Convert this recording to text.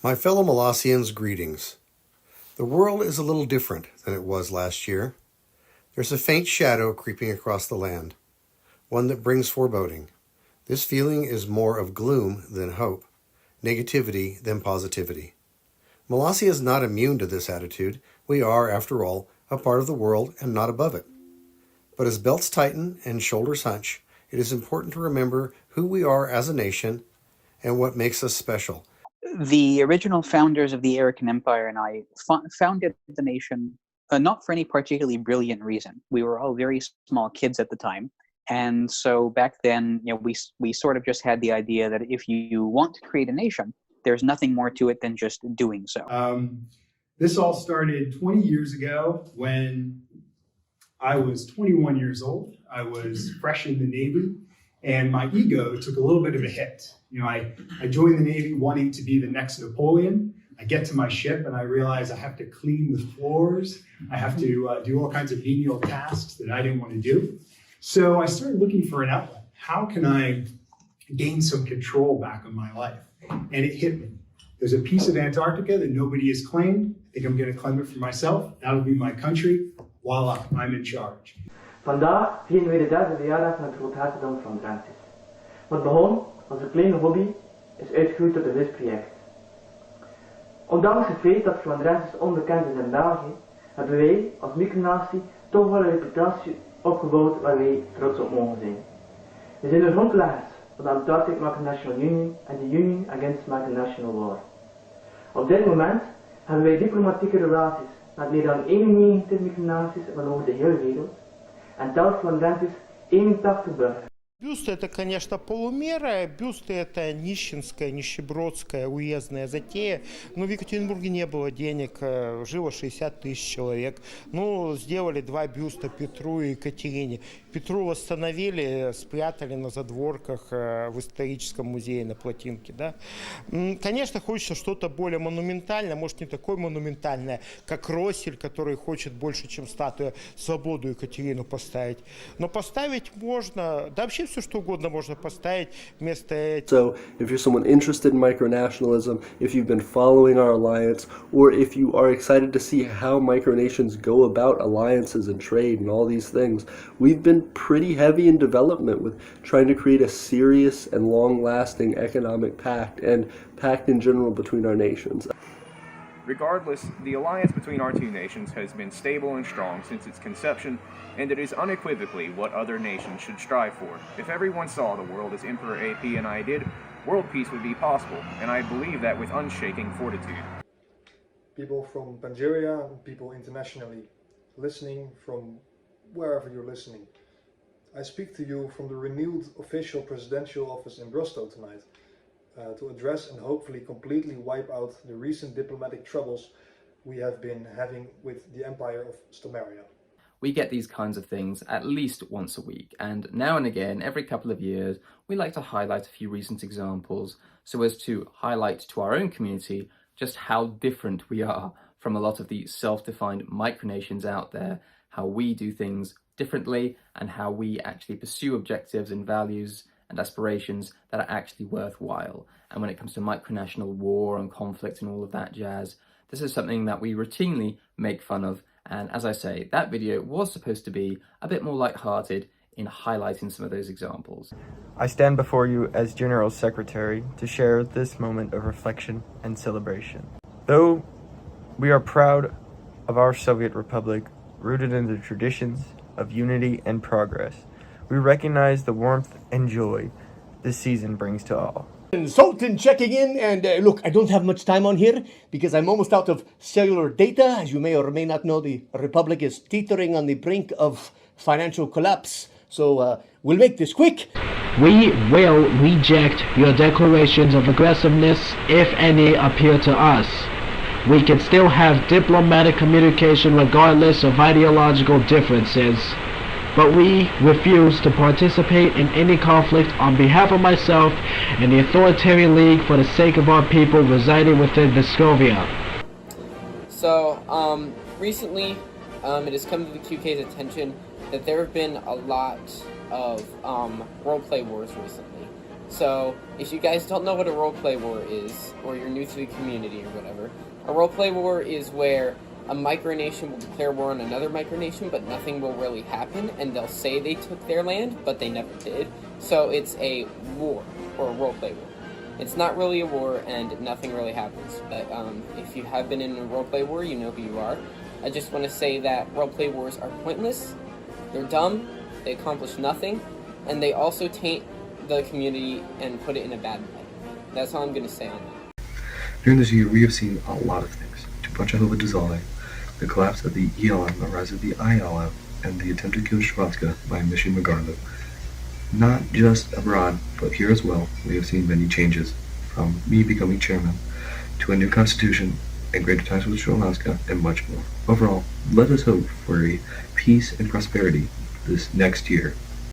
My fellow Molossians, greetings. The world is a little different than it was last year. There's a faint shadow creeping across the land, one that brings foreboding. This feeling is more of gloom than hope, negativity than positivity. Molossia is not immune to this attitude. We are, after all, a part of the world and not above it. But as belts tighten and shoulders hunch, it is important to remember who we are as a nation and what makes us special. The original founders of the Aerican Empire and I founded the nation not for any particularly brilliant reason. We were all very small kids at the time. And so back then, we sort of just had the idea that if you want to create a nation, there's nothing more to it than just doing so. This all started 20 years ago when I was 21 years old. I was fresh in the Navy, and my ego took a little bit of a hit. I joined the Navy wanting to be the next Napoleon. I get to my ship and I realize I have to clean the floors. I have to do all kinds of menial tasks that I didn't want to do. So I started looking for an outlet. How can I gain some control back on my life? And it hit me. There's a piece of Antarctica that nobody has claimed. I think I'm going to claim it for myself. That'll be my country. Voila, I'm in charge. Vandaag vieren we de derde verjaardag van het groothartendom van Flanderensis. Wat begon als een kleine hobby is uitgegroeid tot een wisproject. Ondanks het feit dat Flanderensis onbekend is in België, hebben wij als micronatie toch wel een reputatie opgebouwd waar wij trots op mogen zijn. We zijn de grondleggers van de Antarctic Micronational Union en de Union Against Micronational War. Op dit moment hebben wij diplomatieke relaties met meer dan 91 micronaties van over de hele wereld en telt Flanderensis 81 burgers. Бюсты — это, конечно, полумера, бюсты — это нищенская, нищебродская, уездная затея, но в Екатеринбурге не было денег, жило 60 тысяч человек. Сделали два бюста Петру и Екатерине. Петру восстановили, спрятали на задворках в историческом музее на Плотинке. Да? Конечно, хочется что-то более монументальное, может, не такое монументальное, как Россель, который хочет больше, чем статуя, свободу Екатерину поставить. Но поставить можно, да вообще все что угодно можно поставить вместо этого. So, if you're someone interested in micronationalism, if you've been following our alliance, or if you are excited to see how micronations go about alliances and trade and all these things, we've been pretty heavy in development with trying to create a serious and long-lasting economic pact and pact in general between our nations. Regardless, the alliance between our two nations has been stable and strong since its conception, and it is unequivocally what other nations should strive for. If everyone saw the world as Emperor AP and I did, world peace would be possible, and I believe that with unshaking fortitude. People from Pangeria, people internationally, listening from wherever you're listening. I speak to you from the renewed official presidential office in Brussels tonight. To address and hopefully completely wipe out the recent diplomatic troubles we have been having with the Empire of Stomaria. We get these kinds of things at least once a week, and now and again, every couple of years, we like to highlight a few recent examples so as to highlight to our own community just how different we are from a lot of the self-defined micronations out there, how we do things differently, and how we actually pursue objectives and values and aspirations that are actually worthwhile. And when it comes to micronational war and conflict and all of that jazz, this is something that we routinely make fun of. And as I say, that video was supposed to be a bit more lighthearted in highlighting some of those examples. I stand before you as General Secretary to share this moment of reflection and celebration. Though we are proud of our Soviet Republic, rooted in the traditions of unity and progress, we recognize the warmth and joy this season brings to all. Sultan checking in, and look, I don't have much time on here because I'm almost out of cellular data. As you may or may not know, the Republic is teetering on the brink of financial collapse. So we'll make this quick. We will reject your declarations of aggressiveness if any appear to us. We can still have diplomatic communication regardless of ideological differences. But we refuse to participate in any conflict on behalf of myself and the Authoritarian League for the sake of our people residing within Viscovia. So, recently, it has come to the QK's attention that there have been a lot of roleplay wars recently. So, if you guys don't know what a roleplay war is, or you're new to the community or whatever, a roleplay war is where a micronation will declare war on another micronation, but nothing will really happen, and they'll say they took their land, but they never did. So it's a war, or a roleplay war. It's not really a war, and nothing really happens. But if you have been in a roleplay war, you know who you are. I just want to say that roleplay wars are pointless, they're dumb, they accomplish nothing, and they also taint the community and put it in a bad light. That's all I'm going to say on that. During this year, we have seen a lot of things. To punch out over Dissolve, the collapse of the ELM, the rise of the ILM, and the attempted coup of Shrvatska by Mission Magarlo. Not just abroad, but here as well, we have seen many changes, from me becoming chairman, to a new constitution, and greater ties with Slowjamastan, and much more. Overall, let us hope for a peace and prosperity this next year.